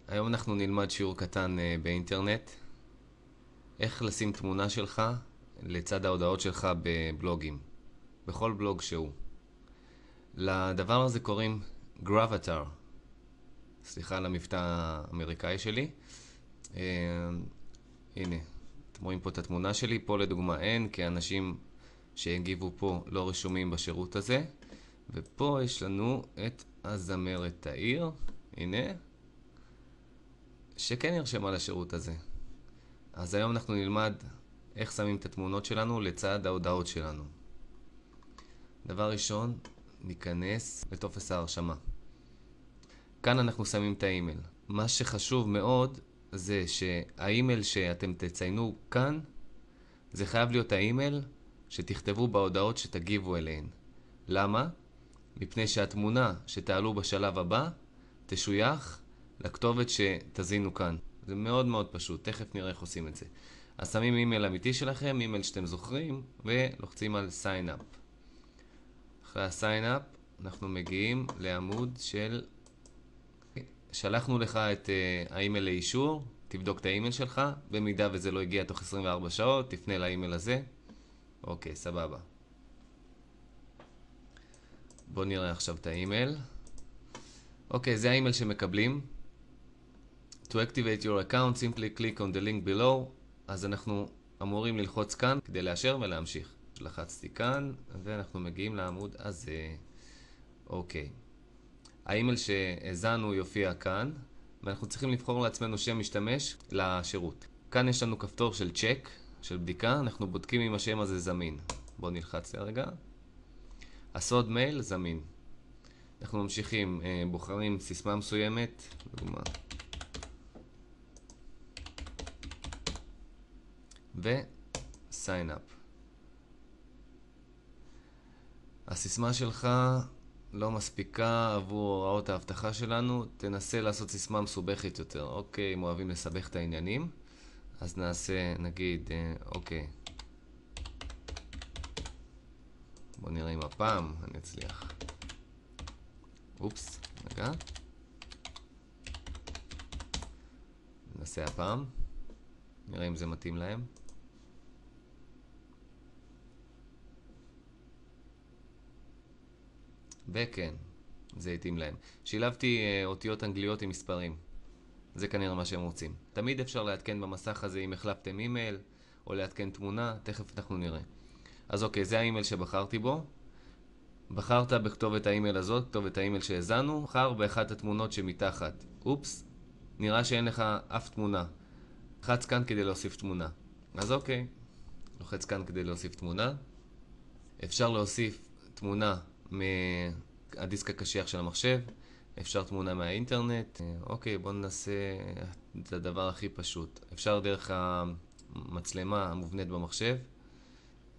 היום אנחנו נלמד שיעור קטן באינטרנט. איך לשים תמונה שלך לצד ההודעות שלך בבלוגים. בכל בלוג שהוא. לדבר הזה קוראים Gravatar. סליחה על המבטא האמריקאי שלי. הנה, אתם רואים פה את התמונה שלי. פה לדוגמה אין, כי אנשים שהגיבו פה לא רשומים בשירות הזה. ופה יש לנו את הזמרת תאיר. הנה. שכן נרשמה לשירות הזה. אז היום אנחנו נלמד איך שמים את התמונות שלנו לצד ההודעות שלנו. דבר ראשון, ניכנס לטופס ההרשמה. כאן אנחנו שמים את האימייל. מה שחשוב מאוד זה שהאימייל שאתם תציינו כאן, זה חייב להיות האימייל שתכתבו בהודעות שתגיבו אליהן. למה? מפני שהתמונה שתעלו בשלב הבא תשוייך לכתובת שתזינו כאן. זה מאוד מאוד פשוט, תכף נראה איך עושים את זה. אז שמים אימייל אמיתי שלכם, אימייל שאתם זוכרים, ולוחצים על sign up. אחרי ה-sign up אנחנו מגיעים לעמוד של... שלחנו לך את האימייל לאישור, תבדוק את האימייל שלך, במידה וזה לא הגיע תוך 24 שעות, תפנה לאימייל הזה. אוקיי, סבבה. בואו נראה עכשיו את האימייל. אוקיי, זה האימייל שמקבלים. To activate your account, simply click on the link below. אז אנחנו אמורים ללחוץ כאן כדי לאשר ולהמשיך. לחצתי כאן, ואנחנו מגיעים לעמוד הזה. אוקיי. האימייל שהזנו יופיע כאן, ואנחנו צריכים לבחור לעצמנו שם משתמש לשירות. כאן יש לנו כפתור של צ'ק, של בדיקה, אנחנו בודקים אם השם הזה זמין. בואו נלחץ לרגע. הסוד מייל זמין. אנחנו ממשיכים, בוחרים סיסמה מסוימת, דוגמה. ו-sign up. הסיסמה שלך לא מספיקה עבור הוראות ההבטחה שלנו, תנסה לעשות סיסמה מסובכת יותר. אוקיי, אם אוהבים לסבך את העניינים, אז נעשה, נגיד, אוקיי. בוא נראה אם הפעם אני אצליח. אופס, רגע. ננסה הפעם. נראה אם זה מתאים להם. וכן, זה התאים להם. שילבתי אותיות אנגליות עם מספרים. זה כנראה מה שהם רוצים. תמיד אפשר לעדכן במסך הזה אם החלפתם אימייל, או לעדכן תמונה, תכף אנחנו נראה. אז אוקיי, זה האימייל שבחרתי בו. בחרת בכתובת האימייל הזאת, כתובת האימייל שהזנו, בחר באחת התמונות שמתחת. אופס, נראה שאין לך אף תמונה. לחץ כאן כדי להוסיף תמונה. אז אוקיי, לוחץ כאן כדי להוסיף תמונה. אפשר להוסיף תמונה מהדיסק הקשיח של המחשב, אפשר תמונה מהאינטרנט. אוקיי, בואו ננסה את הדבר הכי פשוט. אפשר דרך המצלמה המובנית במחשב,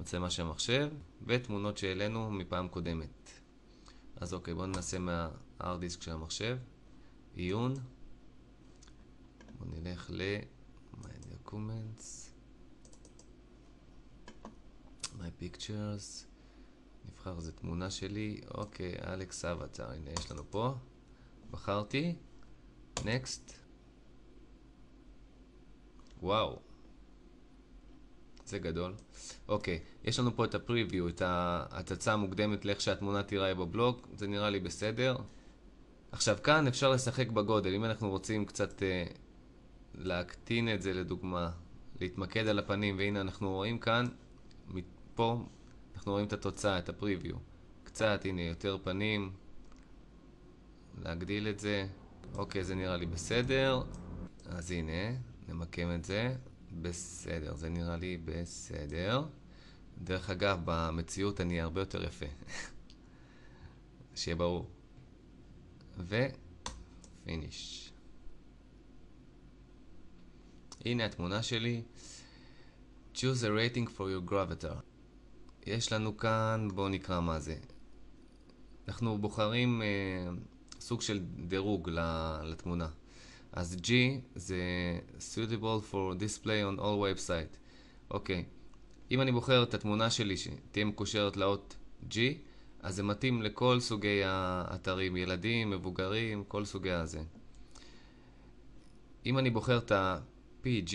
מצלמה של המחשב, ותמונות שהעלינו מפעם קודמת. אז אוקיי, בואו ננסה מההארד דיסק של המחשב. עיון. בואו נלך ל... My documents. My pictures. נבחר איזה תמונה שלי. אוקיי, אלכס אבטר. הנה, יש לנו פה. בחרתי. Next. וואו. זה גדול. אוקיי, יש לנו פה את הפריוויו, את ההצצה המוקדמת לאיך שהתמונה תיראה בבלוג. זה נראה לי בסדר. עכשיו, כאן אפשר לשחק בגודל. אם אנחנו רוצים קצת להקטין את זה לדוגמה, להתמקד על הפנים, והנה אנחנו רואים כאן, פה אנחנו רואים את התוצאה, את הפריוויו. קצת, הנה, יותר פנים. להגדיל את זה. אוקיי, זה נראה לי בסדר. אז הנה, נמקם את זה. בסדר, זה נראה לי בסדר. דרך אגב, במציאות אני הרבה יותר יפה. שיהיה ברור. פיניש. הנה התמונה שלי. Choose a rating for your gravatar. יש לנו כאן, בואו נקרא מה זה. אנחנו בוחרים סוג של דירוג לתמונה. אז G זה suitable for display on all website. אוקיי. אם אני בוחר את התמונה שלי שתהיה מקושרת לאות G, אז זה מתאים לכל סוגי האתרים, ילדים, מבוגרים, כל סוגי הזה. אם אני בוחר את ה-PG,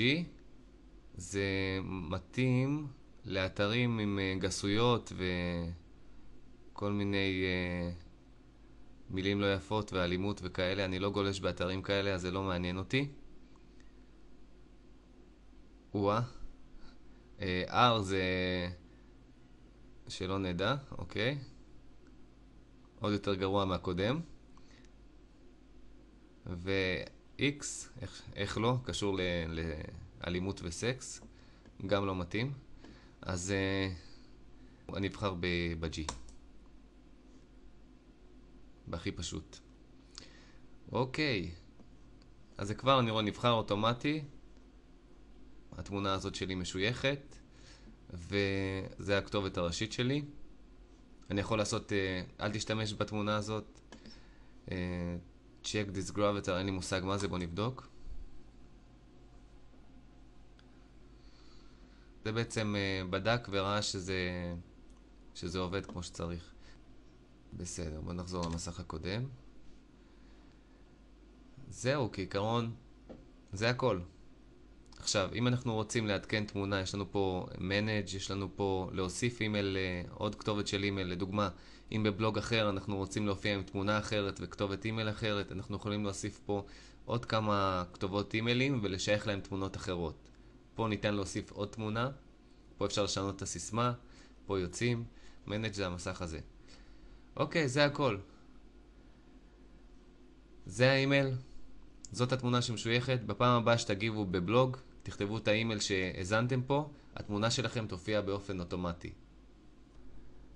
זה מתאים לאתרים עם גסויות וכל מיני מילים לא יפות ואלימות וכאלה. אני לא גולש באתרים כאלה, אז זה לא מעניין אותי. R זה שלא נדע, אוקיי. עוד יותר גרוע מהקודם. ו-X, איך לא? קשור לאלימות וסקס. גם לא מתאים. אז אני אבחר ב-G. בהכי פשוט. אוקיי. אז זה כבר, אני רואה, נבחר אוטומטי. התמונה הזאת שלי משויכת. וזה הכתובת הראשית שלי. אני יכול לעשות, אל תשתמש בתמונה הזאת. check this gravity, אין לי מושג מה זה, בוא נבדוק. זה בעצם בדק וראה שזה עובד כמו שצריך. בסדר, בוא נחזור למסך הקודם. זהו, כעיקרון, זה הכל. עכשיו, אם אנחנו רוצים לעדכן תמונה, יש לנו פה manage, יש לנו פה להוסיף אימייל, עוד כתובת של אימייל. לדוגמה, אם בבלוג אחר אנחנו רוצים להופיע עם תמונה אחרת וכתובת אימייל אחרת, אנחנו יכולים להוסיף פה עוד כמה כתובות אימיילים ולשייך להם תמונות אחרות. פה ניתן להוסיף עוד תמונה, פה אפשר לשנות את הסיסמה, פה יוצאים, manage זה המסך הזה. אוקיי, זה הכל. זה האימייל, זאת התמונה שמשויכת. בפעם הבאה שתגיבו בבלוג, תכתבו את האימייל שהזנתם פה, התמונה שלכם תופיע באופן אוטומטי.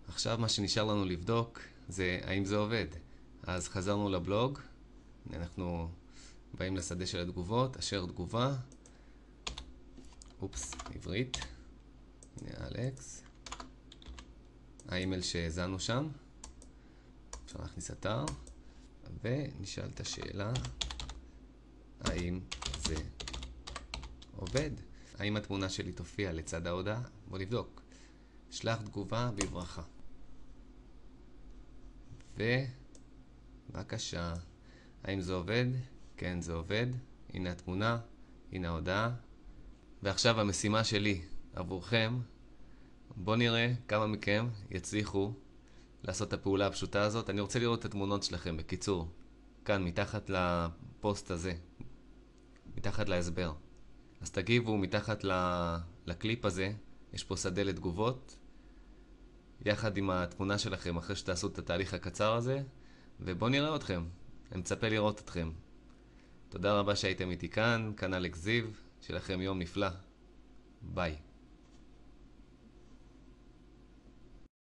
עכשיו מה שנשאר לנו לבדוק זה האם זה עובד. אז חזרנו לבלוג, אנחנו באים לשדה של התגובות, אשר תגובה, אופס, עברית, הנה אלכס, האימייל שהזנו שם, אפשר להכניס אתר, ונשאל את השאלה, האם זה עובד? האם התמונה שלי תופיע לצד ההודעה? בוא נבדוק. שלח תגובה בברכה. ובבקשה, האם זה עובד? כן, זה עובד. הנה התמונה, הנה ההודעה. ועכשיו המשימה שלי עבורכם. בוא נראה כמה מכם יצליחו לעשות את הפעולה הפשוטה הזאת. אני רוצה לראות את התמונות שלכם בקיצור. כאן, מתחת לפוסט הזה. מתחת להסבר. אז תגיבו מתחת לקליפ הזה. יש פה שדה לתגובות. יחד עם התמונה שלכם אחרי שתעשו את התהליך הקצר הזה. ובואו נראה אתכם. אני מצפה לראות אתכם. תודה רבה שהייתם איתי כאן. כאן אלכס זיו. שיהיה לכם יום נפלא. ביי.